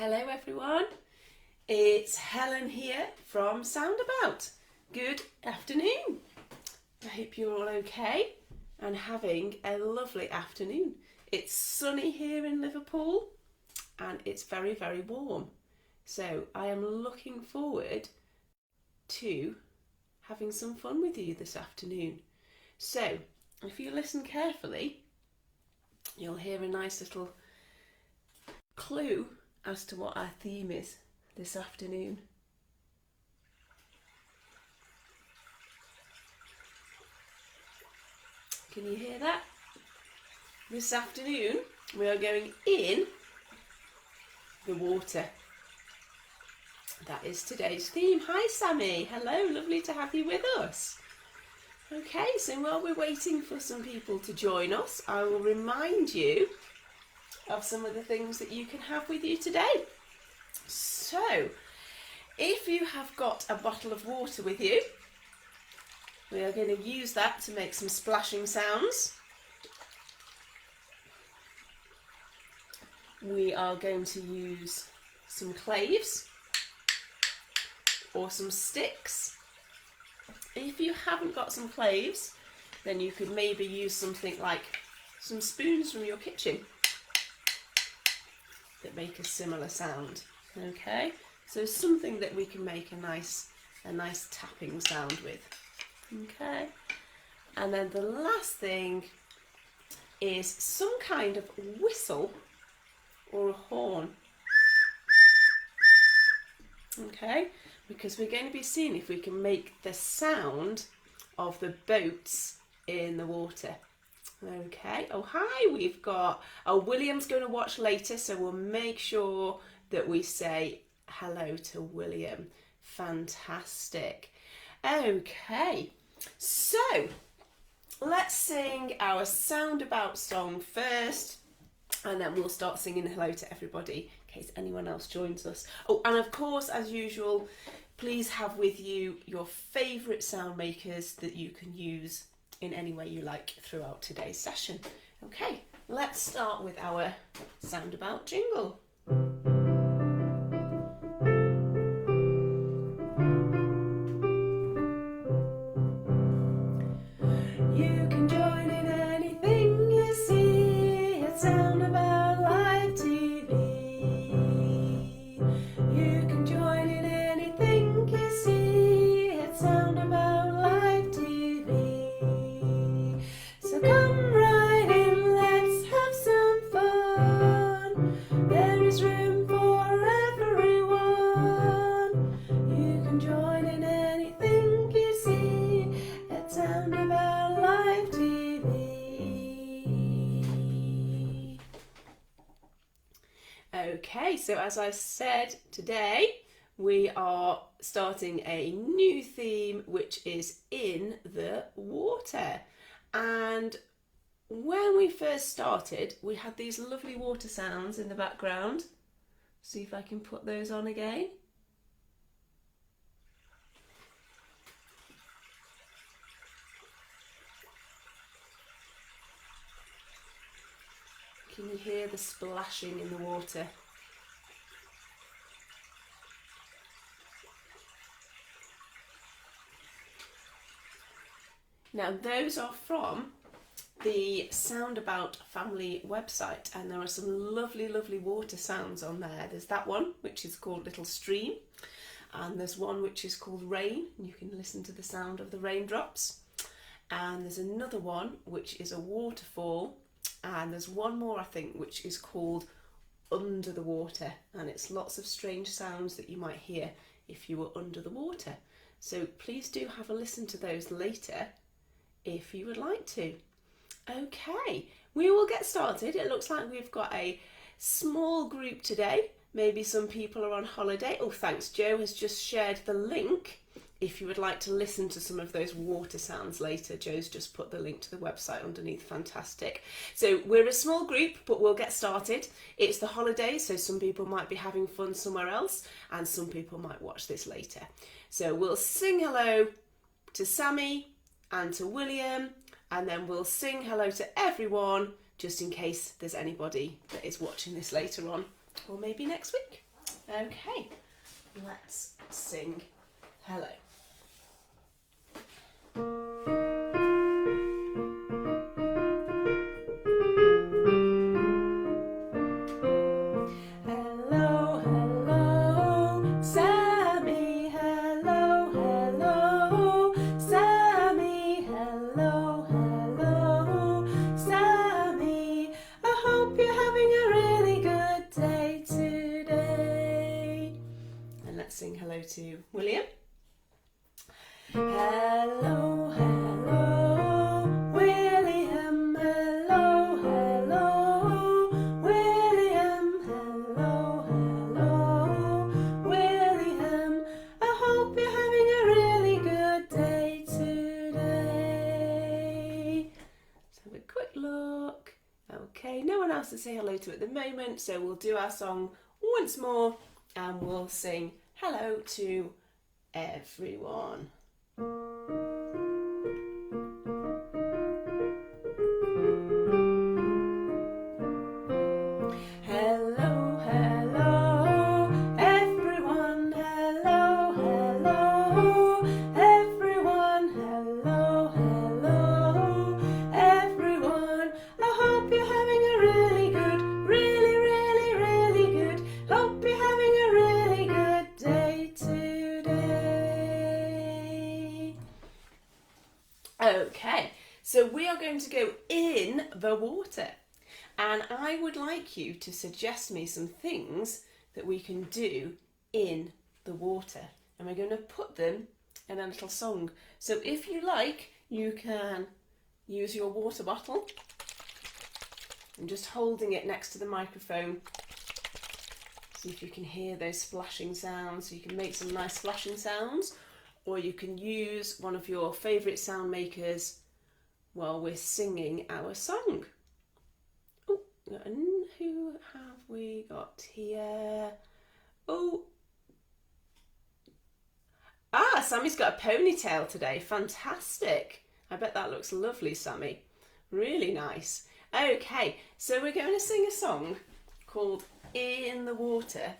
Hello everyone, it's Helen here from Soundabout. Good afternoon. I hope you're all okay and having a lovely afternoon. It's sunny here in Liverpool and it's very, very warm. So I am looking forward to having some fun with you this afternoon. So if you listen carefully, you'll hear a nice little clue as to what our theme is this afternoon. Can you hear that? This afternoon we are going in the water. That is today's theme. Hi Sammy, hello, lovely to have you with us. Okay, so while we're waiting for some people to join us, I will remind you of some of the things that you can have with you today. So, if you have got a bottle of water with you, we are going to use that to make some splashing sounds. We are going to use some claves or some sticks. If you haven't got some claves, then you could maybe use something like some spoons from your kitchen that make a similar sound. Okay, so something that we can make a nice tapping sound with. Okay, and then the last thing is some kind of whistle or a horn. Okay, because we're going to be seeing if we can make the sound of the boats in the water. Okay, oh hi, we've got, William's going to watch later, so we'll make sure that we say hello to William. Fantastic. Okay, so let's sing our Soundabout song first, and then we'll start singing hello to everybody in case anyone else joins us. Oh, and of course, as usual, please have with you your favourite sound makers that you can use in any way you like throughout today's session. Okay, let's start with our Soundabout jingle. You can join in anything you see at Soundabout Live TV. You can join in anything you see at Soundabout Live TV. So come right in, let's have some fun. There is room for everyone. You can join in anything you see at Soundabout Live TV. Okay, so as I said, today we are starting a new theme which is in the water. And when we first started, we had these lovely water sounds in the background. See if I can put those on again. Can you hear the splashing in the water? Now those are from the Soundabout family website, and there are some lovely, lovely water sounds on there. There's that one which is called Little Stream, and there's one which is called Rain, and you can listen to the sound of the raindrops. And there's another one which is a waterfall, and there's one more I think which is called Under the Water, and it's lots of strange sounds that you might hear if you were under the water. So please do have a listen to those later if you would like to. Okay, we will get started. It looks like we've got a small group today. Maybe some people are on holiday. Oh, thanks. Joe has just shared the link. If you would like to listen to some of those water sounds later, Joe's just put the link to the website underneath. Fantastic. So we're a small group, but we'll get started. It's the holidays, so some people might be having fun somewhere else, and some people might watch this later. So we'll sing hello to Sammy and to William, and then we'll sing hello to everyone just in case there's anybody that is watching this later on or maybe next week. Okay, let's sing hello. Hello, hello, Sammy, hello, hello, Sammy, hello, hello, Sammy. I hope you're having a really good day today. And let's sing hello to William. Hello, hello, William, hello, hello, William, hello, hello, William. I hope you're having a really good day today. Let's have a quick look. Okay, no one else to say hello to at the moment, so we'll do our song once more and we'll sing hello to everyone. Hello, hello, everyone, hello, hello, everyone, hello, hello, everyone. I hope you're having a really good, really good, hope you're having a really good day today. Okay, so we are going to go in the water. And I would like you to suggest me some things that we can do in the water. And we're going to put them in a little song. So if you like, you can use your water bottle. I'm just holding it next to the microphone. See if you can hear those splashing sounds. So you can make some nice splashing sounds. Or you can use one of your favourite sound makers while we're singing our song. And who have we got here? Oh, Sammy's got a ponytail today. Fantastic. I bet that looks lovely, Sammy. Really nice. Okay, so we're going to sing a song called In the Water.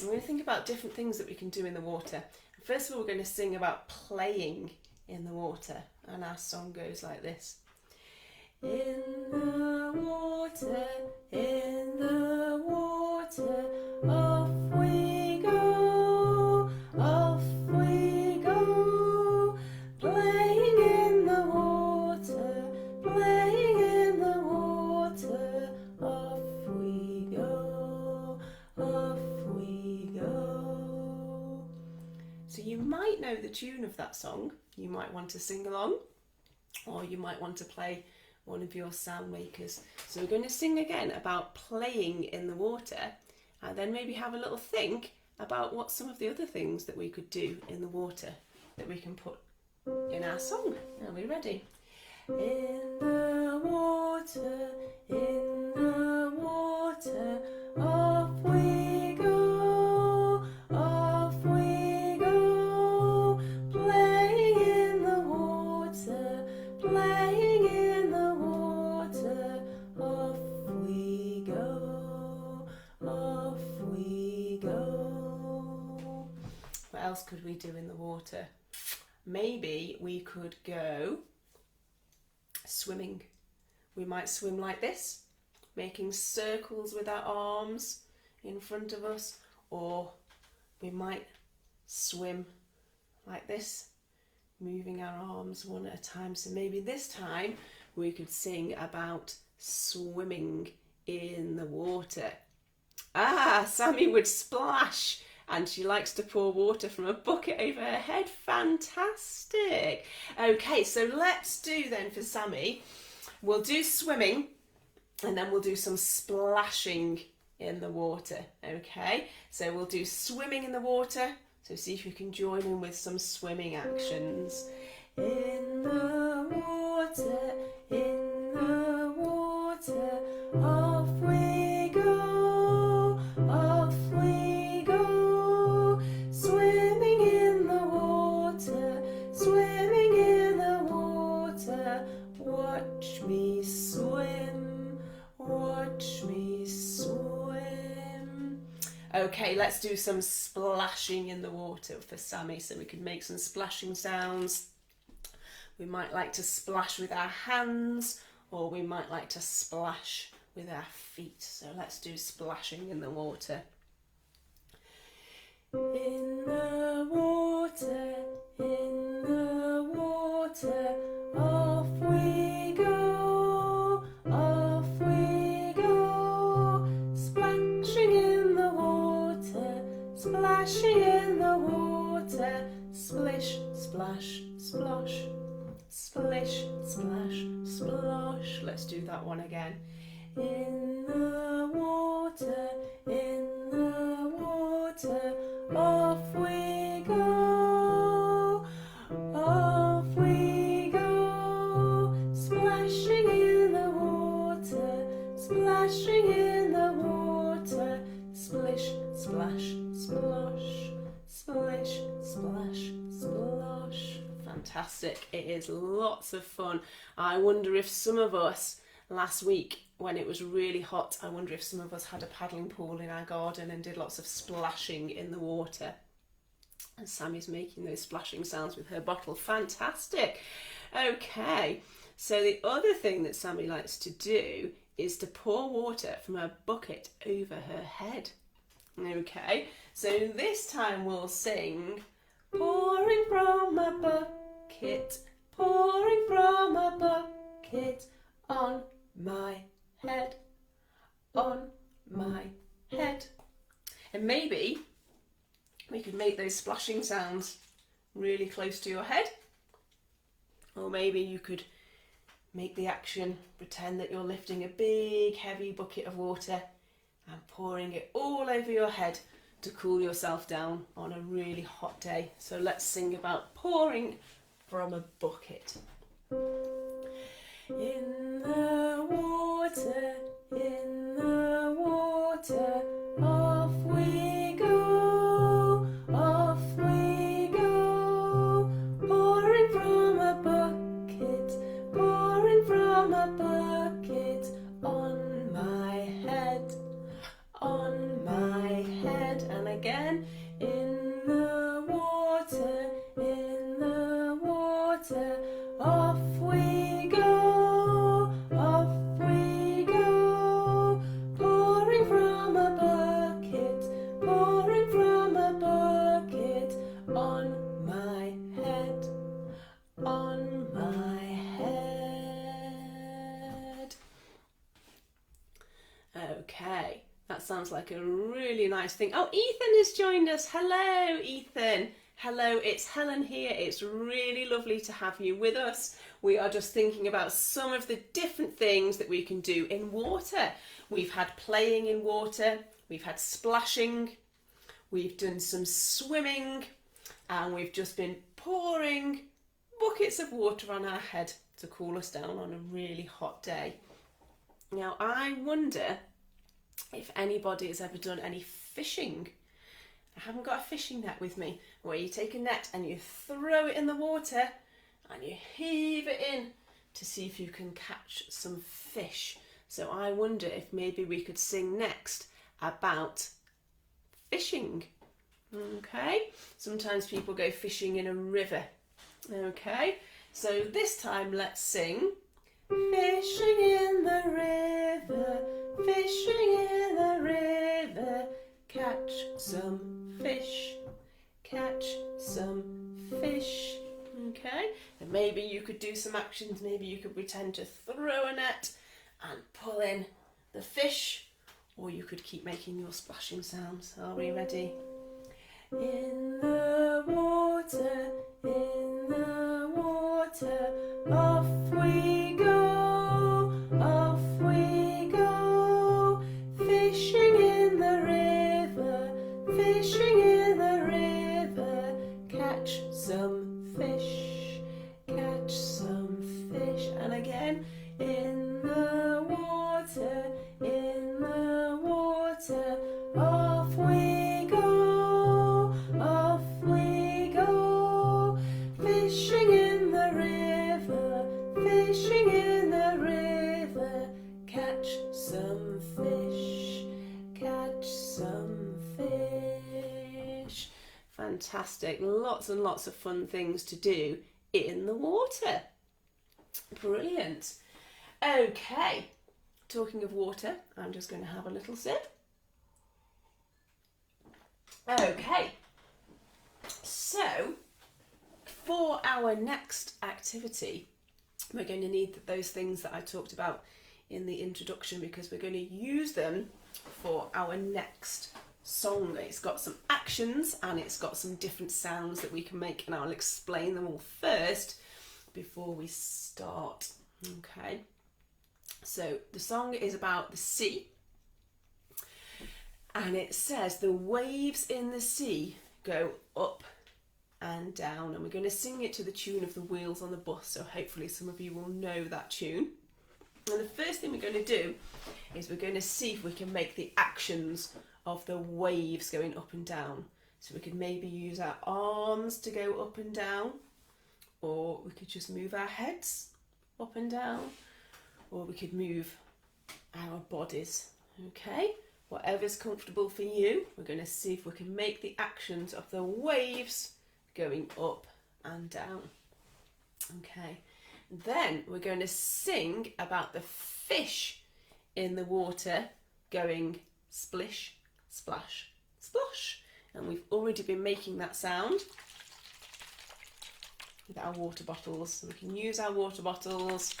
We're going to think about different things that we can do in the water. First of all, we're going to sing about playing in the water. And our song goes like this. In the water, off we go, playing in the water, off we go. So you might know the tune of that song, you might want to sing along, or you might want to play one of your sound makers. So we're going to sing again about playing in the water and then maybe have a little think about what some of the other things that we could do in the water that we can put in our song. Are we ready? In the water, off we go, playing in the water, off we go. What else could we do in the water? Maybe we could go swimming. We might swim like this, making circles with our arms in front of us, or we might swim like this, moving our arms one at a time. So maybe this time we could sing about swimming in the water. Sammy would splash, and she likes to pour water from a bucket over her head. Fantastic. Okay, so let's do then for Sammy, we'll do swimming and then we'll do some splashing in the water. Okay, so we'll do swimming in the water. So see if you can join in with some swimming actions. In the water, off we go, swimming in the water, watch me swim, Okay, let's do some splashing in the water for Sammy, so we can make some splashing sounds. We might like to splash with our hands, or we might like to splash with our feet. So let's do splashing in the water. In the water, off we go, off we go. Splashing in the water, splashing in the water. Splish, splash, splosh. Splish, splash, splosh. Let's do that one again. In the water, off we go, off we go. Splashing in the water, splashing in the water. Splish, splash, splosh. Splish, splash, splosh. Fantastic. It is lots of fun. I wonder if some of us last week, when it was really hot, I wonder if some of us had a paddling pool in our garden and did lots of splashing in the water. And Sammy's making those splashing sounds with her bottle. Fantastic. Okay, so the other thing that Sammy likes to do is to pour water from a bucket over her head. Okay, so this time we'll sing, pouring from a bucket, pouring from a bucket, on my head, on my head. And maybe we could make those splashing sounds really close to your head. Or maybe you could make the action, pretend that you're lifting a big heavy bucket of water and pouring it all over your head to cool yourself down on a really hot day. So let's sing about pouring from a bucket. In the water, off we go, off we go. Pouring from a bucket, pouring from a bucket, on my head, on my head. And again, in the water, off we go, off we go. Pouring from a bucket, pouring from a bucket, on my head, on my head. Okay, that sounds like a really nice thing. Oh, Ethan has joined us. Hello, Ethan. Hello, it's Helen here. It's really lovely to have you with us. We are just thinking about some of the different things that we can do in water. We've had playing in water, we've had splashing, we've done some swimming, and we've just been pouring buckets of water on our head to cool us down on a really hot day. Now, I wonder if anybody has ever done any fishing. I haven't got a fishing net with me, where you take a net and you throw it in the water and you heave it in to see if you can catch some fish. So I wonder if maybe we could sing next about fishing. Okay, sometimes people go fishing in a river. Okay, so this time let's sing fishing in the river, fishing in the river, catch some fish, catch some fish. Okay, and maybe you could do some actions. Maybe you could pretend to throw a net and pull in the fish, or you could keep making your splashing sounds. Are we ready? In the water, off we go, off we go. Fishing in the river, fishing in the river, catch some fish, catch some fish. And again, in the water, off we go, off we go. Fishing in the river, fishing in the river, catch some fish, catch some fish. Fantastic. Lots and lots of fun things to do in the water. Brilliant. Okay, talking of water, I'm just going to have a little sip. Okay, so for our next activity, we're going to need those things that I talked about in the introduction, because we're going to use them for our next song. It's got some actions and it's got some different sounds that we can make, and I'll explain them all first before we start. Okay, so the song is about the sea, and it says the waves in the sea go up and down, and we're going to sing it to the tune of the Wheels on the Bus, so hopefully some of you will know that tune. And the first thing we're going to do is we're going to see if we can make the actions of the waves going up and down. So we could maybe use our arms to go up and down, or we could just move our heads up and down, or we could move our bodies. Okay, whatever's comfortable for you. We're going to see if we can make the actions of the waves going up and down. Okay, then we're going to sing about the fish in the water going splish, splash, splosh. And we've already been making that sound with our water bottles. So we can use our water bottles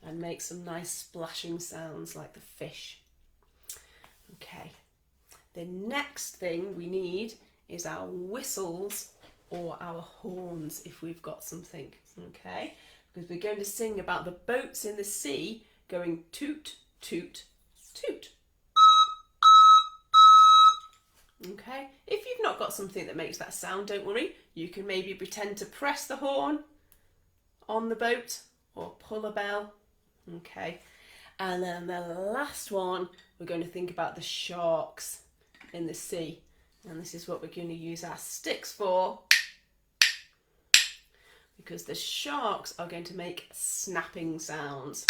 and make some nice splashing sounds like the fish. Okay, the next thing we need is our whistles or our horns if we've got something. Okay, because we're going to sing about the boats in the sea going toot, toot, toot. Okay, if you've not got something that makes that sound, don't worry. You can maybe pretend to press the horn on the boat or pull a bell. Okay, and then the last one, we're going to think about the sharks in the sea. And this is what we're going to use our sticks for, because the sharks are going to make snapping sounds.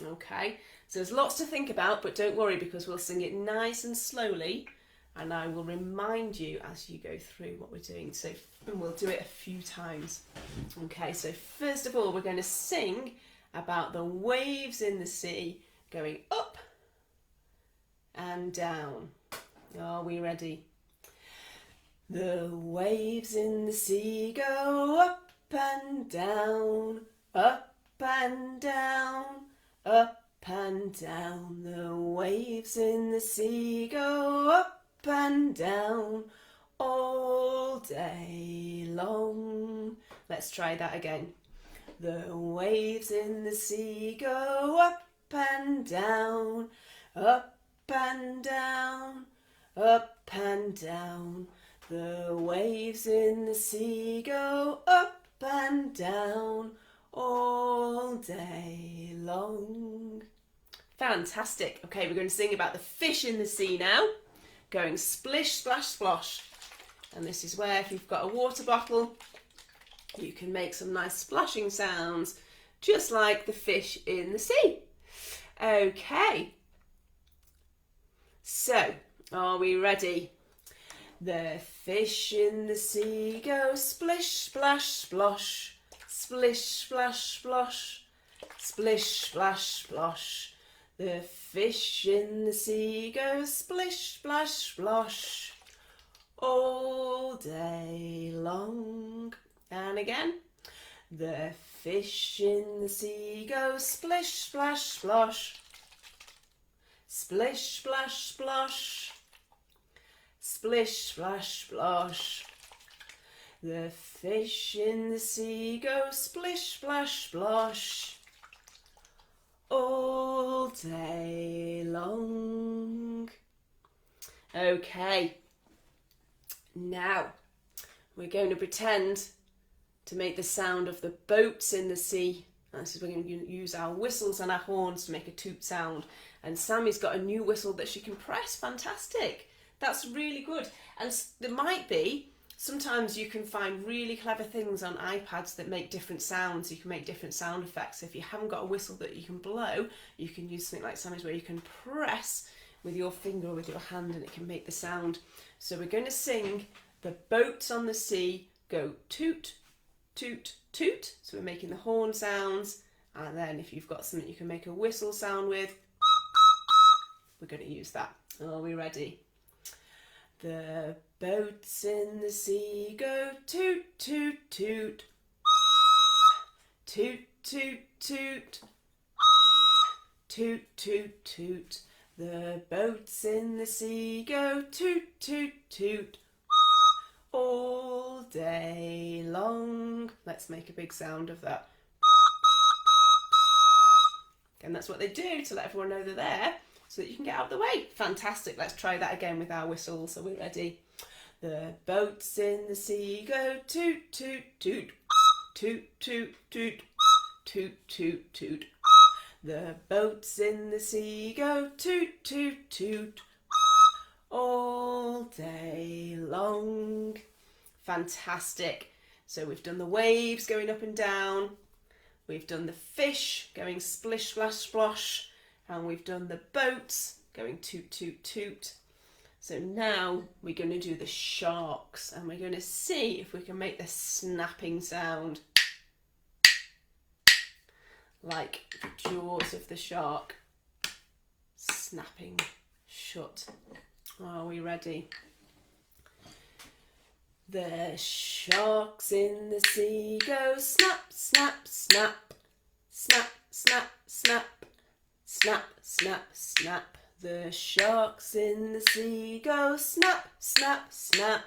Okay, so there's lots to think about, but don't worry, because we'll sing it nice and slowly, and I will remind you as you go through what we're doing. So, and we'll do it a few times. Okay, so first of all, we're going to sing about the waves in the sea going up and down. Are we ready? The waves in the sea go up and down, up and down, up and down. The waves in the sea go up and down all day long. Let's try that again. The waves in the sea go up and down, up and down, up and down. The waves in the sea go up and down all day long. Fantastic. Okay, we're going to sing about the fish in the sea now, going splish, splash, splosh. And this is where, if you've got a water bottle, you can make some nice splashing sounds, just like the fish in the sea. Okay, so are we ready? The fish in the sea go splish, splash, splosh, splish, splash, splosh, splish, splash, splosh. The fish in the sea go splish, splash, splosh all day long. And again. The fish in the sea go splish, splash, splosh, splish, splash, splosh, splish, splash, splosh. The fish in the sea go splish, splash, splosh all day long. Okay, now we're going to pretend to make the sound of the boats in the sea. And this is we're going to use our whistles and our horns to make a toot sound. And Sammy's got a new whistle that she can press. Fantastic. That's really good. And there might be, sometimes you can find really clever things on iPads that make different sounds. You can make different sound effects. If you haven't got a whistle that you can blow, you can use something like Sammy's where you can press with your finger or with your hand and it can make the sound. So we're going to sing the boats on the sea go toot, toot, toot. So we're making the horn sounds, and then if you've got something you can make a whistle sound with, we're going to use that. Are we ready? The boats in the sea go toot, toot, toot. Toot, toot, toot. Toot, toot, toot. The boats in the sea go toot, toot, toot. All day long. Let's make a big sound of that. And that's what they do to let everyone know they're there, so that you can get out of the way. Fantastic. Let's try that again with our whistle. So we're ready. The boats in the sea go toot, toot, toot. Toot, toot, toot. Toot, toot, toot. The boats in the sea go toot, toot, toot. All day long. Fantastic. So we've done the waves going up and down. We've done the fish going splish, splash, splosh. And we've done the boats going toot, toot, toot. So now we're going to do the sharks, and we're going to see if we can make the snapping sound like the jaws of the shark snapping shut. Are we ready? The sharks in the sea go snap, snap, snap. Snap, snap, snap. Snap, snap, snap. The sharks in the sea go snap, snap, snap.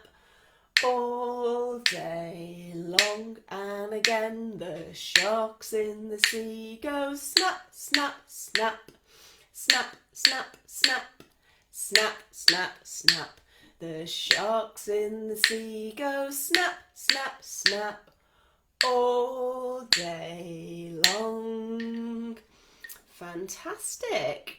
All day long. And again, the sharks in the sea go snap, snap, snap. Snap, snap, snap. Snap, snap, snap. The sharks in the sea go snap, snap, snap. All day long. Fantastic.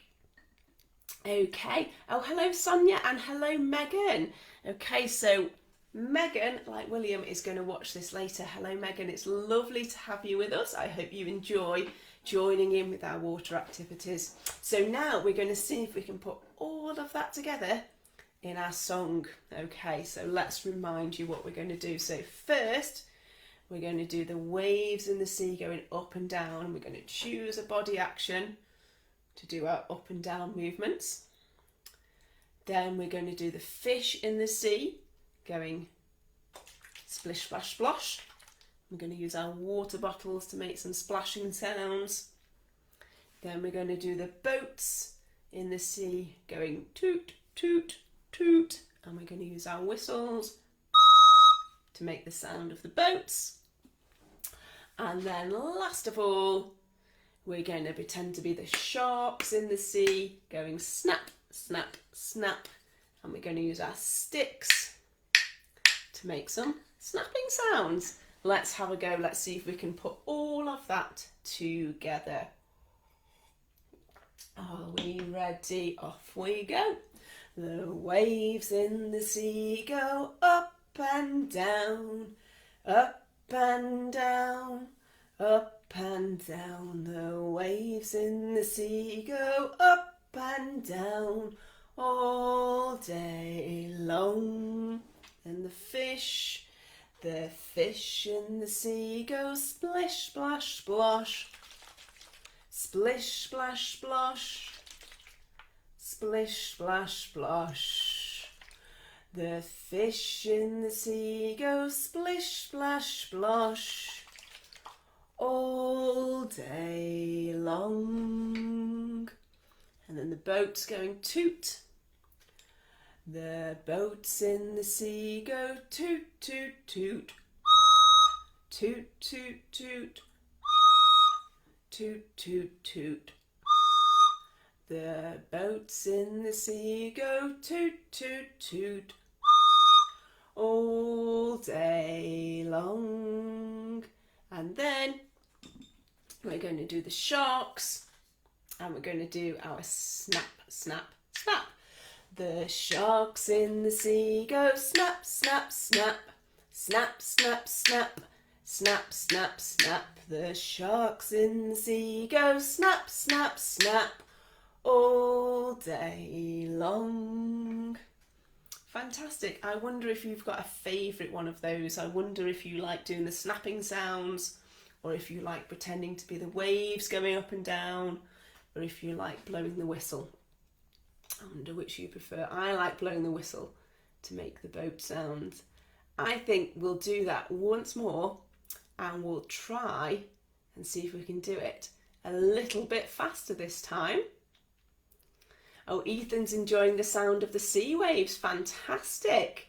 Okay. Oh, hello Sonia, and hello Megan. Okay, so Megan, like William, is going to watch this later. Hello Megan, it's lovely to have you with us. I hope you enjoy joining in with our water activities. So now we're going to see if we can put all of that together in our song. Okay, so let's remind you what we're going to do. So first, we're going to do the waves in the sea going up and down. We're going to choose a body action to do our up and down movements. Then we're going to do the fish in the sea going splish, splash, splosh. We're going to use our water bottles to make some splashing sounds. Then we're going to do the boats in the sea going toot, toot, toot. And we're going to use our whistles to make the sound of the boats. And then last of all, we're going to pretend to be the sharks in the sea going snap, snap, snap. And we're going to use our sticks to make some snapping sounds. Let's have a go. Let's see if we can put all of that together. Are we ready? Off we go. The waves in the sea go up and down, up and down, up and down. The waves in the sea go up and down all day long. And the fish in the sea go splish, splash, splosh. Splish, splash, splosh. Splish, splash, splosh. The fish in the sea go splish, splash, splosh. All day long. And then the boat's going toot. The boats in the sea go toot, toot, toot. Toot, toot, toot. Toot, toot, toot. The boats in the sea go toot, toot, toot. All day long. And then we're going to do the sharks, and we're going to do our snap, snap, snap. The sharks in the sea go snap, snap, snap. Snap, snap, snap. Snap, snap, snap. The sharks in the sea go snap, snap, snap. All day long. Fantastic. I wonder if you've got a favourite one of those. I wonder if you like doing the snapping sounds, or if you like pretending to be the waves going up and down, or if you like blowing the whistle. I wonder which you prefer. I like blowing the whistle to make the boat sounds. I think we'll do that once more, and we'll try and see if we can do it a little bit faster this time. Oh, Ethan's enjoying the sound of the sea waves. Fantastic.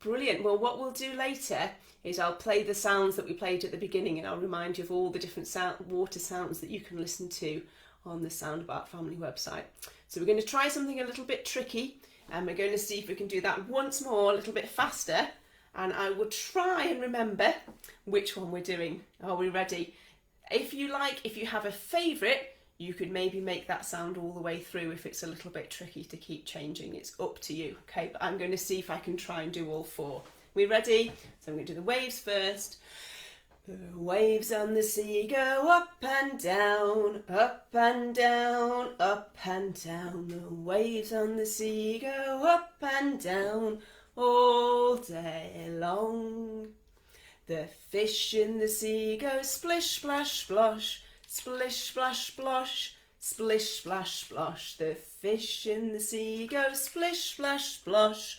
Brilliant. Well, what we'll do later is I'll play the sounds that we played at the beginning, and I'll remind you of all the different water sounds that you can listen to on the Soundabout family website. So we're going to try something a little bit tricky, and we're going to see if we can do that once more, a little bit faster, and I will try and remember which one we're doing. Are we ready? If you like, if you have a favourite, you could maybe make that sound all the way through if it's a little bit tricky to keep changing. It's up to you, okay? But I'm going to see if I can try and do all four. We ready? So I'm going to do the waves first. The waves on the sea go up and down, up and down, up and down. The waves on the sea go up and down all day long. The fish in the sea go splish, splash, splosh, splish, splash, splosh, splish, splash, splosh. The fish in the sea go splish, splash, splosh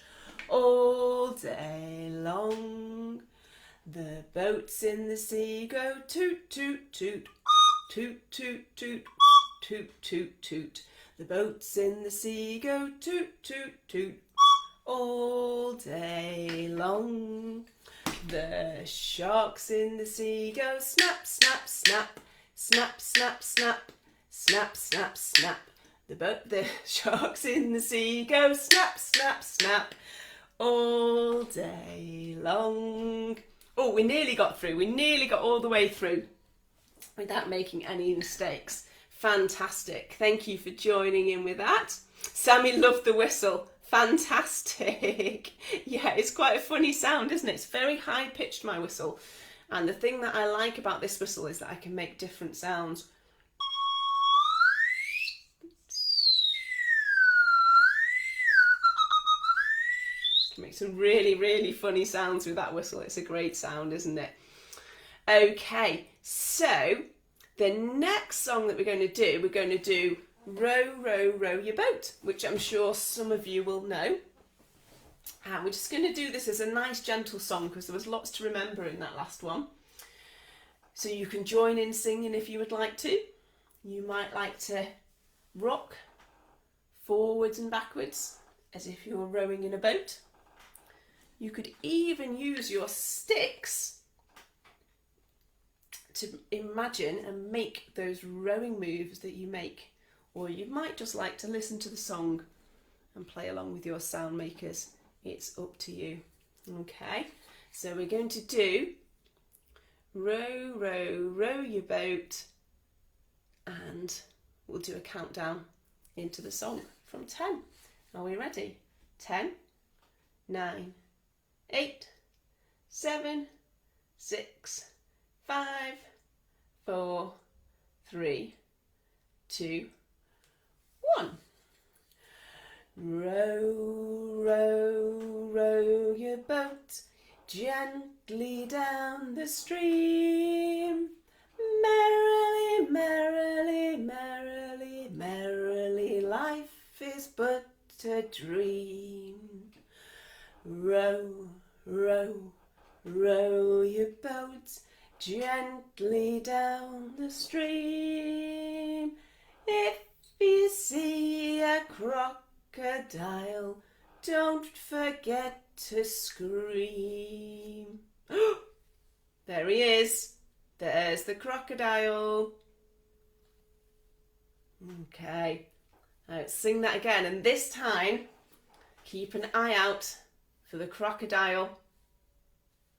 all day long. The boats in the sea go toot, toot, toot, toot, toot, toot, toot, toot, toot. The boats in the sea go toot, toot, toot all day long. The sharks in the sea go snap, snap, snap, snap, snap, snap, snap, snap, snap. The sharks in the sea go snap, snap, snap all day long. Oh, we nearly got through. We nearly got all the way through without making any mistakes. Fantastic. Thank you for joining in with that. Sammy loved the whistle. Fantastic. Yeah, it's quite a funny sound, isn't it? It's very high pitched, my whistle. And the thing that I like about this whistle is that I can make different sounds. Can make some really, really funny sounds with that whistle. It's a great sound, isn't it? Okay, so the next song that we're going to do Row, Row, Row Your Boat, which I'm sure some of you will know. And we're just going to do this as a nice gentle song because there was lots to remember in that last one. So you can join in singing if you would like to. You might like to rock forwards and backwards as if you're rowing in a boat. You could even use your sticks to imagine and make those rowing moves that you make. Or you might just like to listen to the song and play along with your sound makers. It's up to you. Okay, so we're going to do Row, Row, Row Your Boat, and we'll do a countdown into the song from 10. Are we ready? 10, 9, 8, 7, 6, 5, 4, 3, 2, 1. Row, row, row your boat gently down the stream. Merrily, merrily, merrily, merrily, life is but a dream. Row, row, row your boat gently down the stream. If you see a crocodile, don't forget to scream. There he is. There's the crocodile. Okay, let's sing that again, and this time keep an eye out for the crocodile,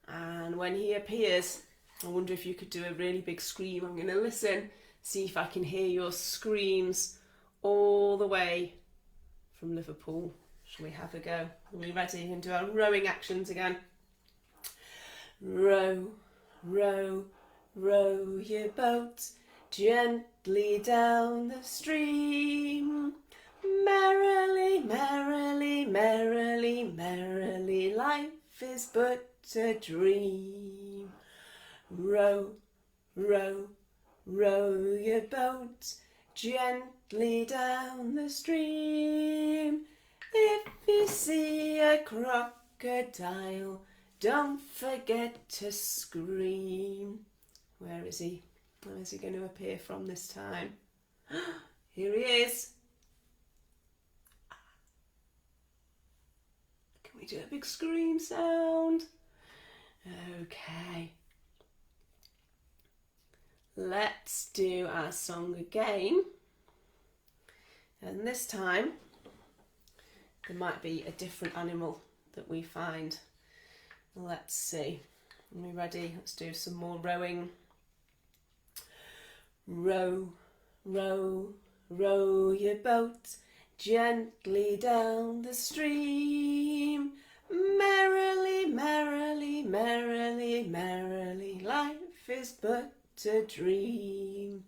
and when he appears, I wonder if you could do a really big scream. I'm going to listen, see if I can hear your screams all the way from Liverpool. Shall we have a go? Are we ready? And do our rowing actions again. Row, row, row your boat gently down the stream. Merrily, merrily, merrily, merrily, life is but a dream. Row, row, row your boat gently down the stream. If you see a crocodile, don't forget to scream. Where is he? Where is he going to appear from this time? Here he is. Can we do a big scream sound? Okay. Let's do our song again. And this time, there might be a different animal that we find. Let's see. Are we ready? Let's do some more rowing. Row, row, row your boat gently down the stream. Merrily, merrily, merrily, merrily, life is but a dream.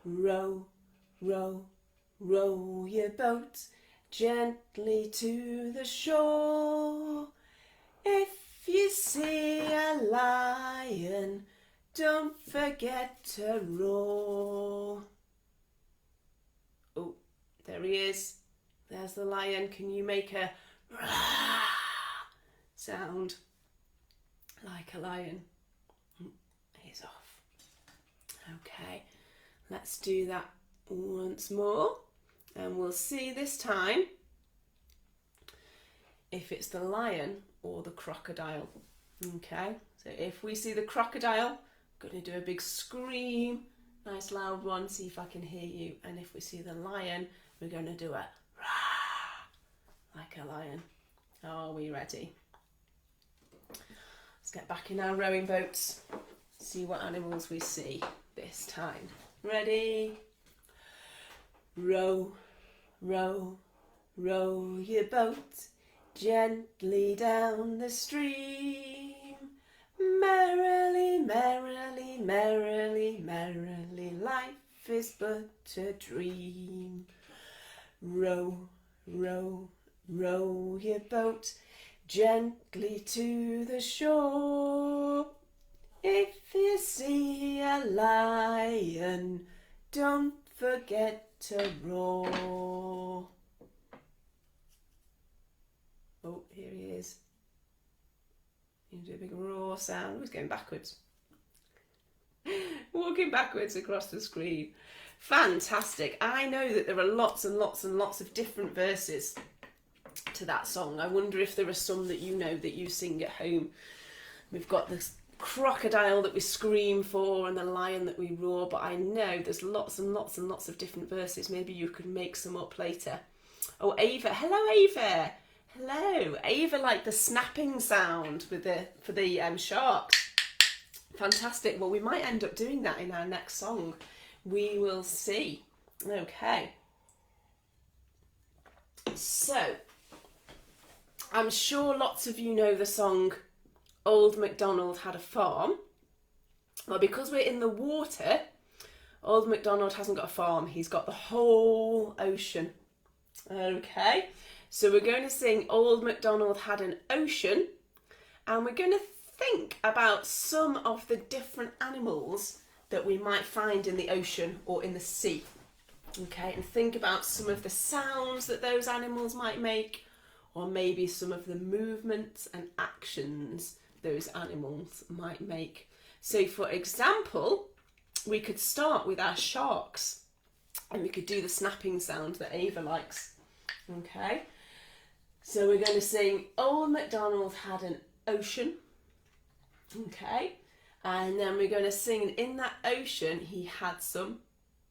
Row, row, row your boat gently to the shore. If you see a lion, don't forget to roar. Oh, there he is. There's the lion. Can you make a rah sound like a lion? He's off. Okay, let's do that once more, and we'll see this time if it's the lion or the crocodile. Okay, so if we see the crocodile, I'm going to do a big scream, nice loud one, see if I can hear you. And if we see the lion, we're going to do a rah like a lion. Are we ready? Let's get back in our rowing boats, see what animals we see this time. Ready? Row, row, row your boat gently down the stream. Merrily, merrily, merrily, merrily, life is but a dream. Row, row, row your boat gently to the shore. If you see a lion, don't forget to roar. Oh, here he is. You do a big roar sound. Who's going backwards? Walking backwards across the screen. Fantastic. I know that there are lots and lots and lots of different verses to that song. I wonder if there are some that you know that you sing at home. We've got this crocodile that we scream for and the lion that we roar, but I know there's lots and lots and lots of different verses. Maybe you could make some up later. Oh, Ava. Hello, Ava. Hello. Ava liked the snapping sound for the sharks. Fantastic. Well, we might end up doing that in our next song. We will see. Okay. So, I'm sure lots of you know the song Old Macdonald Had a Farm. Well, because we're in the water, Old Macdonald hasn't got a farm. He's got the whole ocean. Okay. So we're going to sing Old Macdonald Had an Ocean, and we're going to think about some of the different animals that we might find in the ocean or in the sea. Okay, and think about some of the sounds that those animals might make, or maybe some of the movements and actions those animals might make. So for example, we could start with our sharks, and we could do the snapping sound that Ava likes. Okay, so we're going to sing Old Macdonald Had an Ocean. Okay, and then we're going to sing in that ocean he had some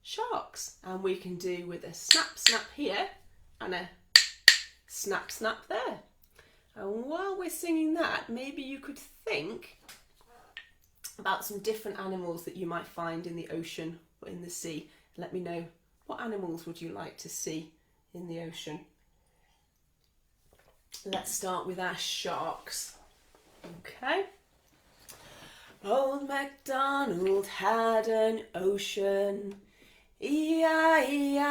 sharks, and we can do with a snap snap here and a snap snap there. And while we're singing that, maybe you could think about some different animals that you might find in the ocean or in the sea. Let me know, what animals would you like to see in the ocean? Let's start with our sharks. Okay. Old MacDonald had an ocean, E-I-E-I-O.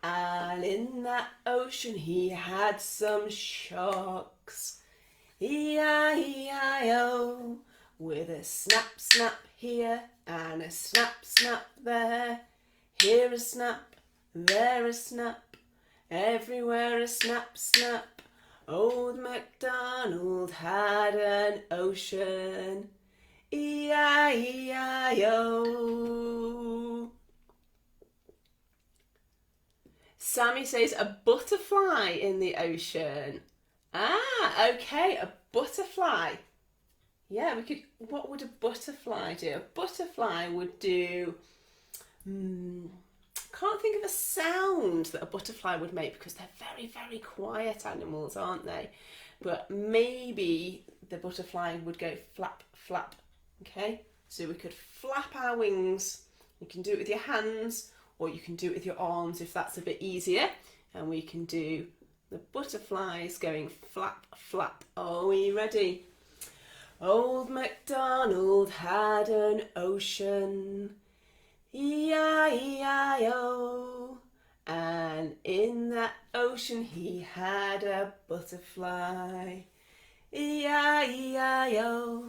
And in that ocean he had some sharks. E-I-E-I-O, with a snap, snap here and a snap, snap there. Here a snap, there a snap, everywhere a snap, snap. Old Macdonald had an ocean. E-I-E-I-O. Sammy says a butterfly in the ocean. Ah, okay, a butterfly. Yeah, we could. What would a butterfly do? A butterfly would do. Can't think of a sound that a butterfly would make because they're very, very quiet animals, aren't they? But maybe the butterfly would go flap, flap. Okay, so we could flap our wings. You can do it with your hands, or you can do it with your arms if that's a bit easier. And we can do the butterflies going flap, flap. Are we ready? Old Macdonald had an ocean, E-I-E-I-O, and in that ocean he had a butterfly, E-I-E-I-O,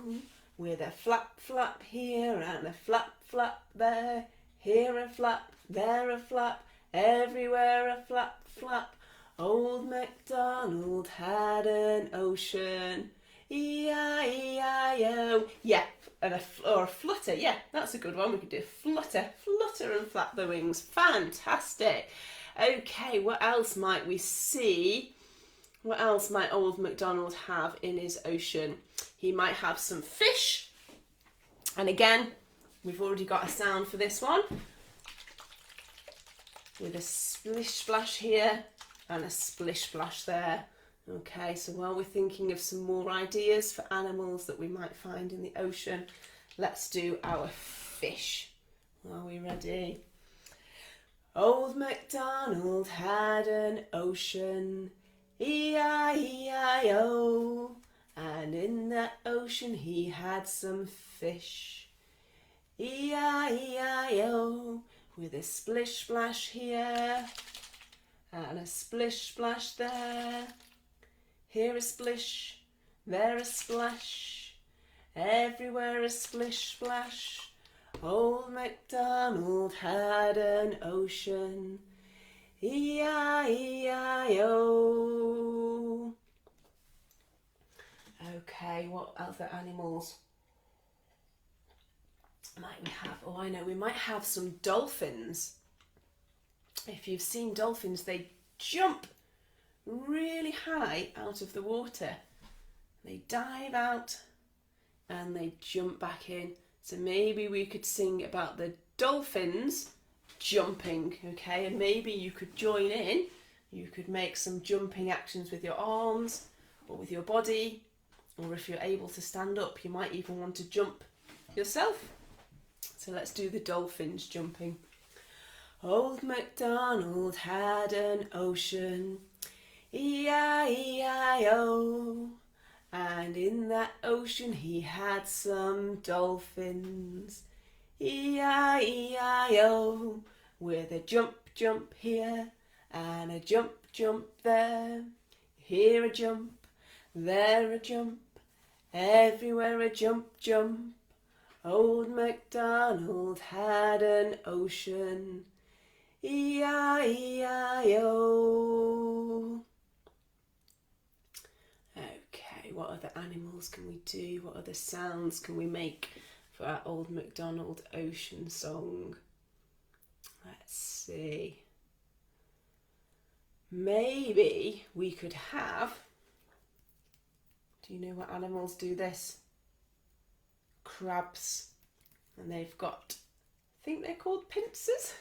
with a flap, flap here and a flap, flap there. Here a flap, there a flap, everywhere a flap, flap. Old Macdonald had an ocean, E-I-E-I-O. Yeah, or a flutter. Yeah, that's a good one. We could do flutter, flutter and flap the wings. Fantastic. Okay, what else might we see? What else might old Macdonald have in his ocean? He might have some fish. And again, we've already got a sound for this one. With a splish splash here and a splish splash there. Okay, so while we're thinking of some more ideas for animals that we might find in the ocean, let's do our fish. Are we ready? Old Macdonald had an ocean, E-I-E-I-O, and in that ocean he had some fish, E-I-E-I-O, with a splish splash here and a splish splash there. Here a splish, there a splash, everywhere a splish splash. Old Macdonald had an ocean, E-I-E-I-O. Okay, what other animals might we have? Oh, I know, we might have some dolphins. If you've seen dolphins, they jump really high out of the water. They dive out and they jump back in. So maybe we could sing about the dolphins jumping, okay? And maybe you could join in. You could make some jumping actions with your arms or with your body, or if you're able to stand up, you might even want to jump yourself. So let's do the dolphins jumping. Old Macdonald had an ocean, E-I-E-I-O, and in that ocean he had some dolphins, E-I-E-I-O, with a jump, jump here and a jump, jump there. Here a jump, there a jump, everywhere a jump, jump. Old Macdonald had an ocean, E-I-E-I-O. Okay, what other animals can we do? What other sounds can we make for our old Macdonald ocean song? Let's see. Maybe we could have... Do you know what animals do this? Crabs. And they've got... I think they're called pincers.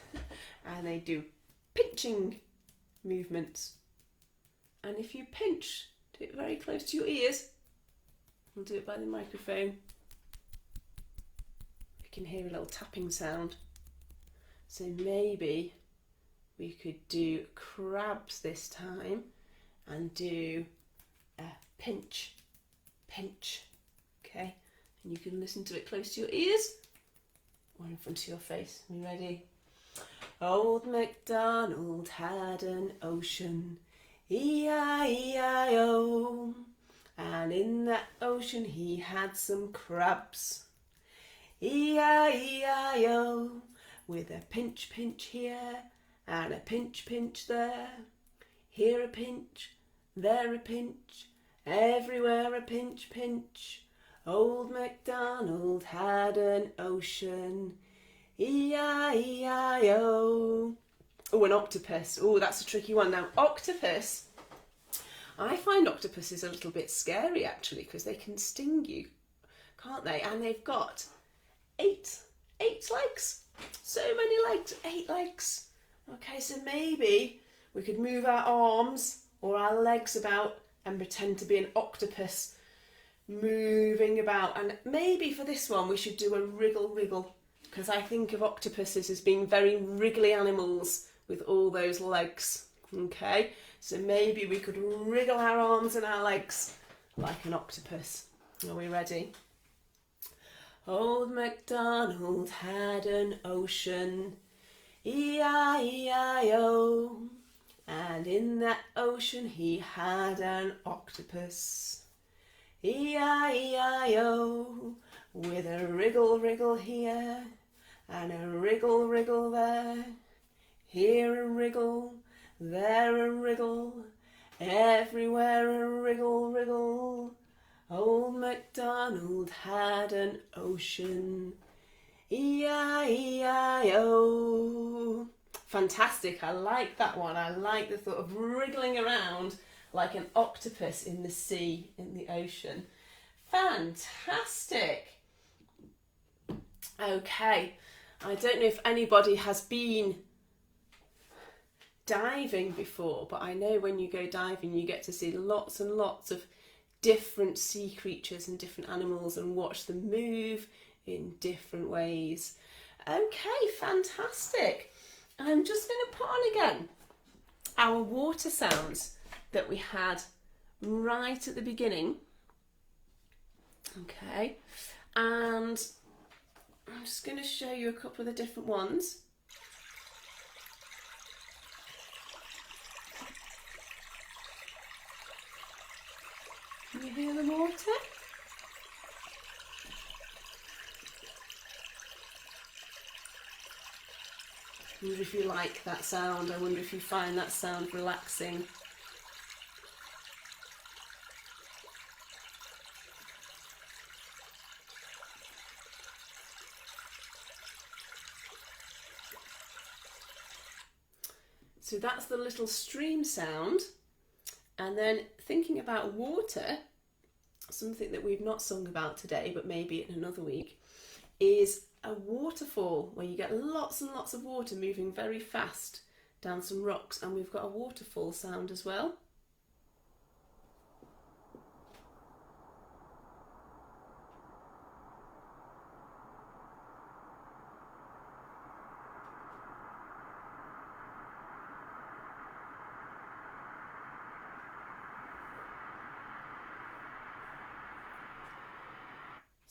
And they do pinching movements. And if you pinch, do it very close to your ears. We'll do it by the microphone. We can hear a little tapping sound. So maybe we could do crabs this time and do a pinch, pinch. Okay, and you can listen to it close to your ears or in front of your face. Are you ready? Old Macdonald had an ocean, E-I-E-I-O, and in that ocean he had some crabs, E-I-E-I-O, with a pinch pinch here and a pinch pinch there, here a pinch, there a pinch, everywhere a pinch pinch. Old Macdonald had an ocean, E-I-E-I-O. Oh, an octopus. Oh, that's a tricky one. Now, octopus, I find octopuses a little bit scary actually, because they can sting you, can't they? And they've got eight legs. So many legs, 8 legs. Okay, so maybe we could move our arms or our legs about and pretend to be an octopus moving about. And maybe for this one we should do a wriggle wriggle, because I think of octopuses as being very wriggly animals with all those legs. Okay, so maybe we could wriggle our arms and our legs like an octopus. Are we ready? Old Macdonald had an ocean, E-I-E-I-O, and in that ocean he had an octopus, E-I-E-I-O, with a wriggle wriggle here and a wriggle wriggle there, here a wriggle, there a wriggle, everywhere a wriggle wriggle. Old Macdonald had an ocean, E-I-E-I-O. Fantastic, I like that one. I like the thought of wriggling around like an octopus in the sea, in the ocean. Fantastic. Okay, I don't know if anybody has been diving before, but I know when you go diving you get to see lots and lots of different sea creatures and different animals and watch them move in different ways. Okay, fantastic. I'm just going to put on again our water sounds that we had right at the beginning. Okay, and I'm just going to show you a couple of the different ones. Can you hear the water? I wonder if you like that sound. I wonder if you find that sound relaxing. So that's the little stream sound. And then thinking about water, something that we've not sung about today, but maybe in another week, is a waterfall where you get lots and lots of water moving very fast down some rocks, and we've got a waterfall sound as well.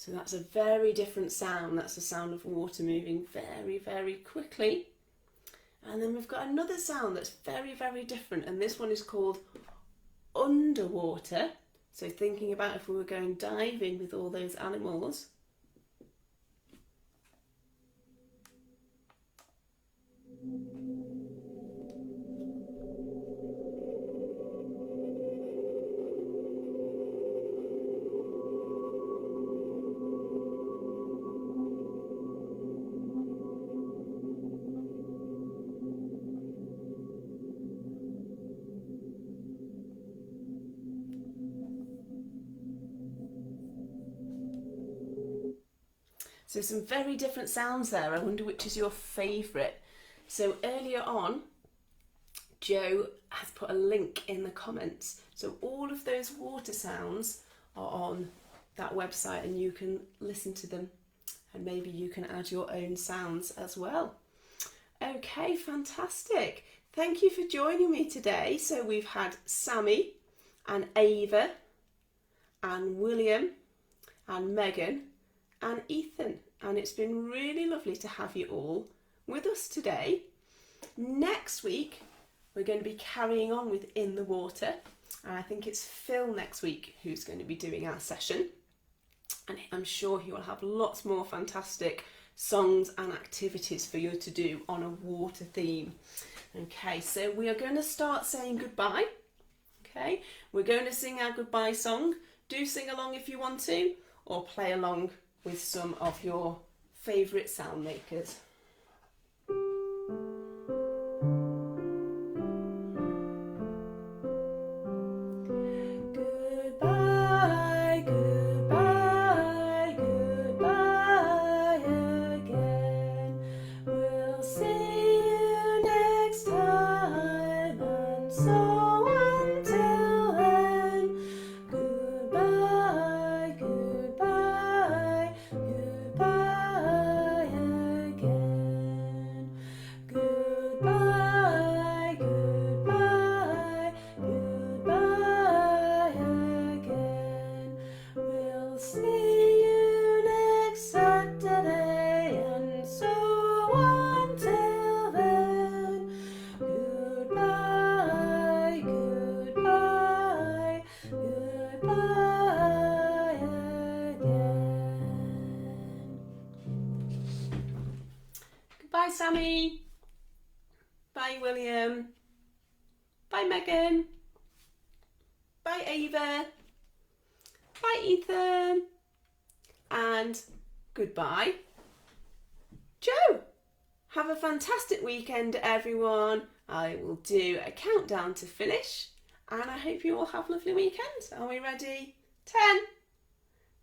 So that's a very different sound. That's the sound of water moving very, very quickly. And then we've got another sound that's very, very different, and this one is called underwater. So thinking about if we were going diving with all those animals. So some very different sounds there. I wonder which is your favourite. So earlier on, Joe has put a link in the comments. So all of those water sounds are on that website and you can listen to them, and maybe you can add your own sounds as well. Okay, fantastic. Thank you for joining me today. So we've had Sammy and Ava and William and Megan and Ethan, and it's been really lovely to have you all with us today. Next week, we're going to be carrying on with In the Water. And I think it's Phil next week who's going to be doing our session. And I'm sure he will have lots more fantastic songs and activities for you to do on a water theme. Okay, so we are going to start saying goodbye. Okay, we're going to sing our goodbye song. Do sing along if you want to, or play along with some of your favourite sound makers. Goodbye, goodbye, goodbye again. We'll see you next time, and so until then, goodbye, goodbye, goodbye again. Goodbye, goodbye, goodbye again. We'll see you next Saturday, and so until then, goodbye, goodbye, goodbye again. Goodbye, Sammy. Bye, William. Bye, Megan. Bye, Ava. Bye, Ethan. And goodbye, Joe. Have a fantastic weekend, everyone. I will do a countdown to finish, and I hope you all have lovely weekends. Are we ready? 10,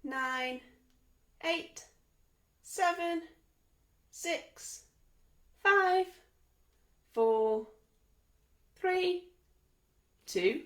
9, 8, 7, 6, 5, 4, 3, 2,